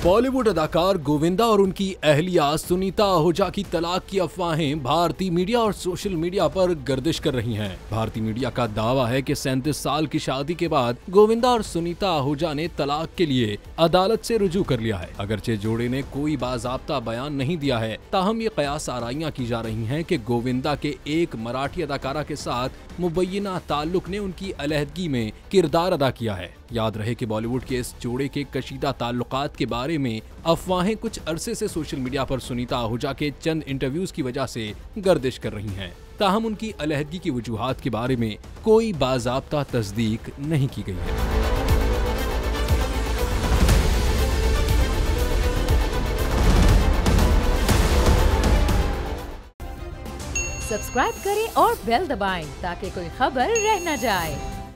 बॉलीवुड अदाकार गोविंदा और उनकी अहलिया सुनीता आहूजा की तलाक की अफवाहें भारतीय मीडिया और सोशल मीडिया पर गर्दिश कर रही हैं। भारतीय मीडिया का दावा है कि 37 साल की शादी के बाद गोविंदा और सुनीता आहूजा ने तलाक के लिए अदालत से रुजू कर लिया है। अगरचे जोड़े ने कोई बाज़ाब्ता बयान नहीं दिया है, ताहम ये कयास आराइयां की जा रही हैं कि गोविंदा के एक मराठी अदाकारा के साथ मुबैना ताल्लुक ने उनकी अलहदगी में किरदार अदा किया है। याद रहे कि बॉलीवुड के इस जोड़े के कशीदा ताल्लुकात के बारे में अफवाहें कुछ अरसे से सोशल मीडिया पर सुनीता आहूजा के चंद इंटरव्यूज की वजह से गर्दिश कर रही हैं। ताहम उनकी अलहदगी की वजूहात के बारे में कोई बाज़ाब्ता तस्दीक नहीं की गई है। सब्सक्राइब करें और बेल दबाएं ताकि कोई खबर रह न जाए।